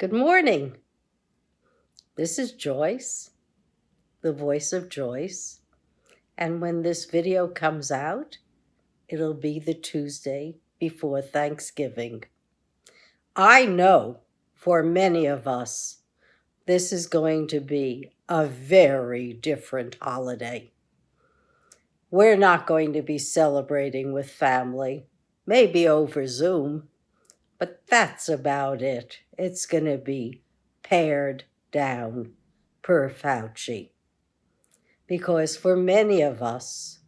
Good morning. This is Joyce, the voice of Joyce. And when this video comes out, it'll be the Tuesday before Thanksgiving. I know for many of us, this is going to be a very different holiday. We're not going to be celebrating with family, maybe over Zoom, but that's about it. It's going to be pared down per Fauci. Because for many of us,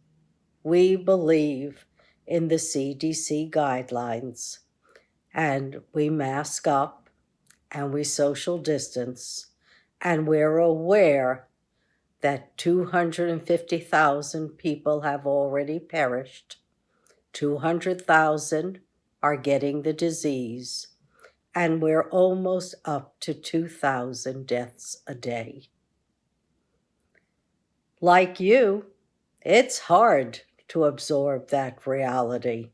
we believe in the CDC guidelines and we mask up and we social distance and we're aware that 250,000 people have already perished. 200,000 are getting the disease, and we're almost up to 2,000 deaths a day. Like you, it's hard to absorb that reality.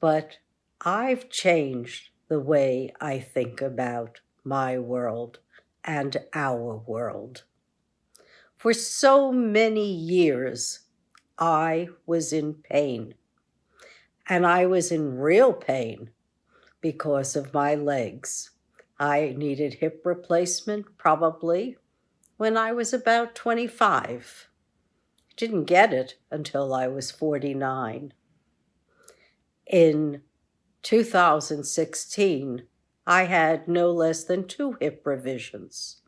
But I've changed the way I think about my world and our world. For so many years, I was in pain. And I was in real pain because of my legs. I needed hip replacement probably when I was about 25. Didn't get it until I was 49. In 2016, I had no less than 2 hip revisions.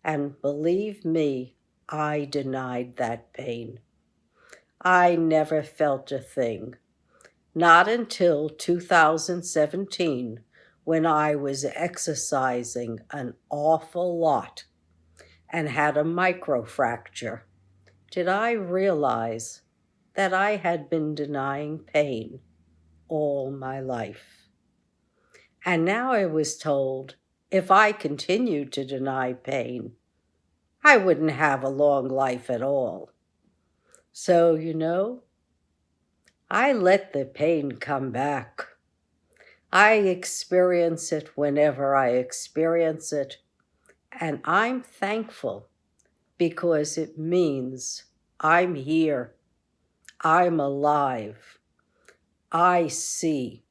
And believe me, I denied that pain. I never felt a thing. Not until 2017, when I was exercising an awful lot and had a microfracture, did I realize that I had been denying pain all my life. And now I was told if I continued to deny pain, I wouldn't have a long life at all. So, I let the pain come back. I experience it whenever I experience it, and I'm thankful because it means I'm here, I'm alive, I see,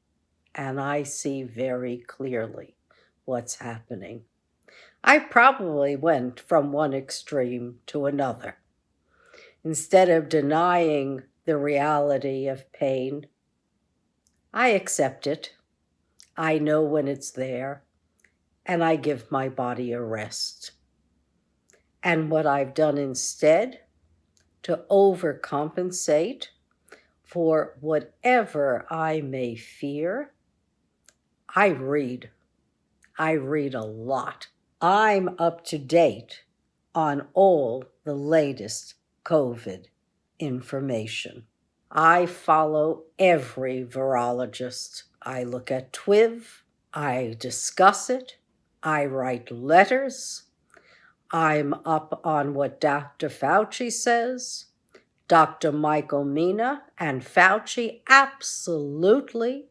and I see very clearly what's happening. I probably went from one extreme to another. Instead of denying the reality of pain, I accept it. I know when it's there, and I give my body a rest. And what I've done instead, to overcompensate for whatever I may fear, I read. I read a lot. I'm up to date on all the latest COVID information. I follow every virologist. I look at TWIV, I discuss it, I write letters, I'm up on what Dr. Fauci says. Dr. Michael Mina and Fauci absolutely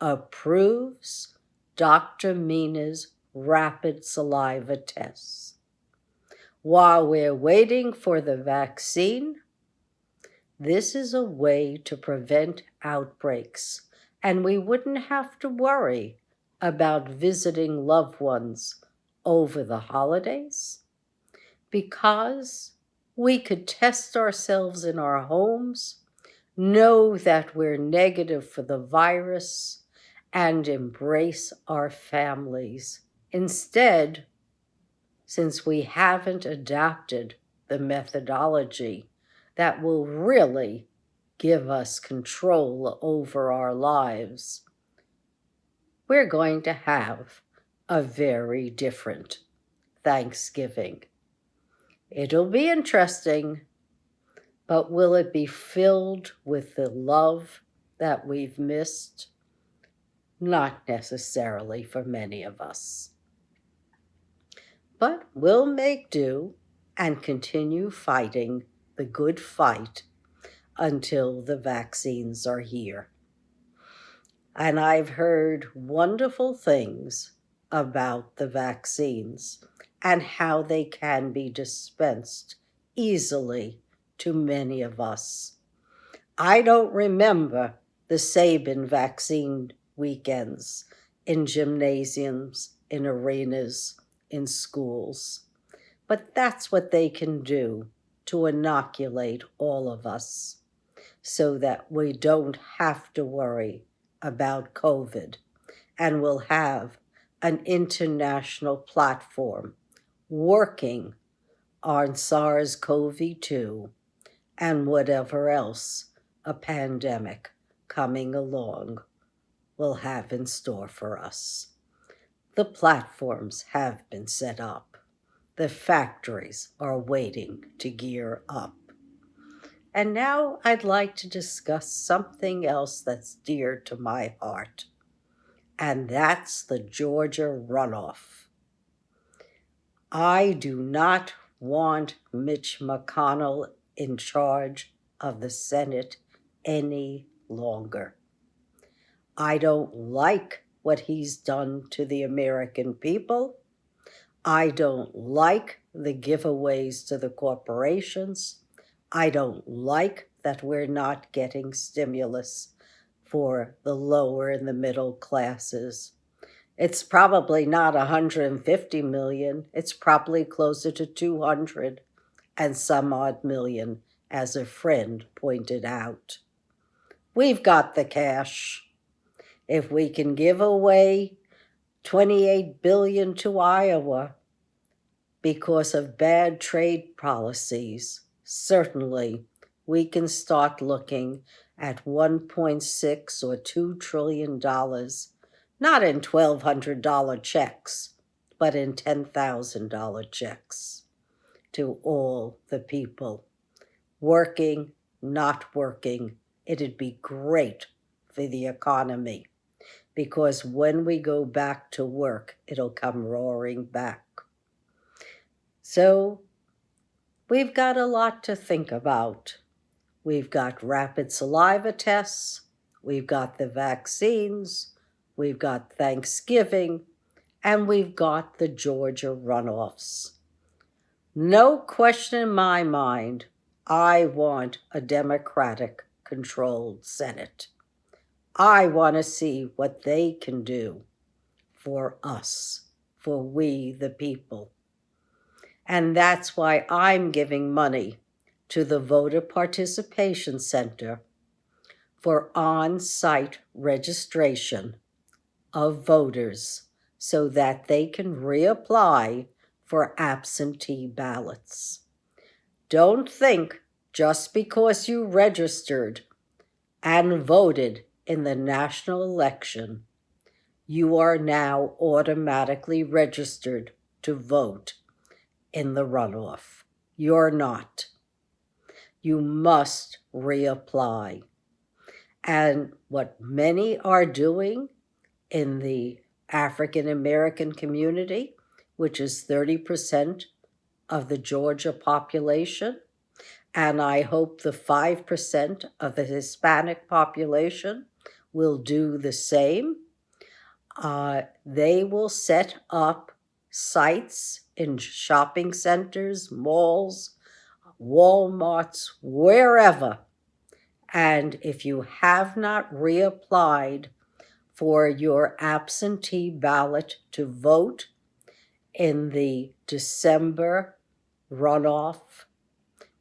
approves Dr. Mina's rapid saliva tests. While we're waiting for the vaccine, this is a way to prevent outbreaks, and we wouldn't have to worry about visiting loved ones over the holidays because we could test ourselves in our homes, know that we're negative for the virus, and embrace our families. Instead, since we haven't adapted the methodology that will really give us control over our lives, we're going to have a very different Thanksgiving. It'll be interesting, but will it be filled with the love that we've missed? Not necessarily for many of us. But we'll make do and continue fighting the good fight until the vaccines are here. And I've heard wonderful things about the vaccines and how they can be dispensed easily to many of us. I don't remember the Sabin vaccine weekends in gymnasiums, in arenas, in schools. But that's what they can do to inoculate all of us so that we don't have to worry about COVID and will have an international platform working on SARS-CoV-2 and whatever else a pandemic coming along will have in store for us. The platforms have been set up. The factories are waiting to gear up. And now I'd like to discuss something else that's dear to my heart, and that's the Georgia runoff. I do not want Mitch McConnell in charge of the Senate any longer. I don't like what he's done to the American people. I don't like the giveaways to the corporations. I don't like that we're not getting stimulus for the lower and the middle classes. It's probably not 150 million. It's probably closer to 200 and some odd million, as a friend pointed out. We've got the cash. If we can give away $28 billion to Iowa because of bad trade policies, certainly we can start looking at $1.6 or $2 trillion, not in $1,200 checks, but in $10,000 checks to all the people. Working, not working, it'd be great for the economy, because when we go back to work, it'll come roaring back. So we've got a lot to think about. We've got rapid saliva tests, we've got the vaccines, we've got Thanksgiving, and we've got the Georgia runoffs. No question in my mind, I want a Democratic-controlled Senate. I want to see what they can do for us, for we the people. And that's why I'm giving money to the Voter Participation Center for on-site registration of voters so that they can reapply for absentee ballots. Don't think just because you registered and voted in the national election, you are now automatically registered to vote in the runoff. You're not. You must reapply. And what many are doing in the African American community, which is 30% of the Georgia population, and I hope the 5% of the Hispanic population will do the same. They will set up sites in shopping centers, malls, Walmarts, wherever. And if you have not reapplied for your absentee ballot to vote in the December runoff,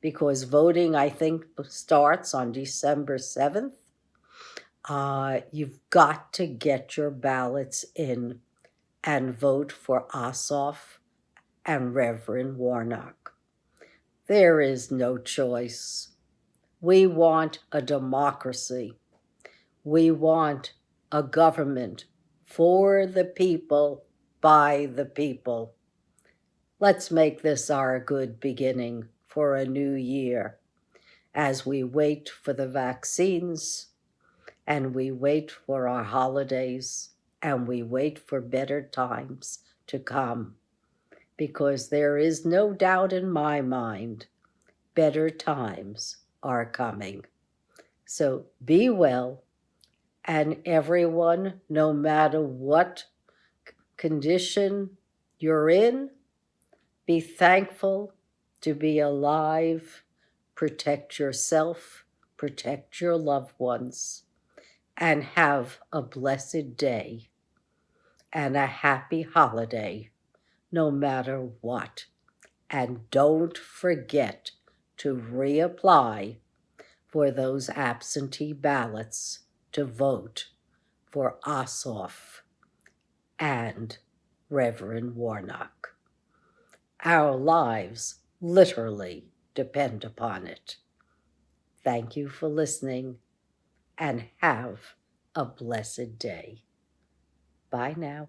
because voting, I think, starts on December 7th, you've got to get your ballots in and vote for Ossoff and Reverend Warnock. There is no choice. We want a democracy. We want a government for the people, by the people. Let's make this our good beginning for a new year as we wait for the vaccines and we wait for our holidays and we wait for better times to come. Because there is no doubt in my mind, better times are coming. So be well, and everyone, no matter what condition you're in, be thankful to be alive, protect yourself, protect your loved ones, and have a blessed day and a happy holiday, no matter what. And don't forget to reapply for those absentee ballots to vote for Ossoff and Reverend Warnock. Our lives literally depend upon it. Thank you for listening and have a blessed day. Bye now.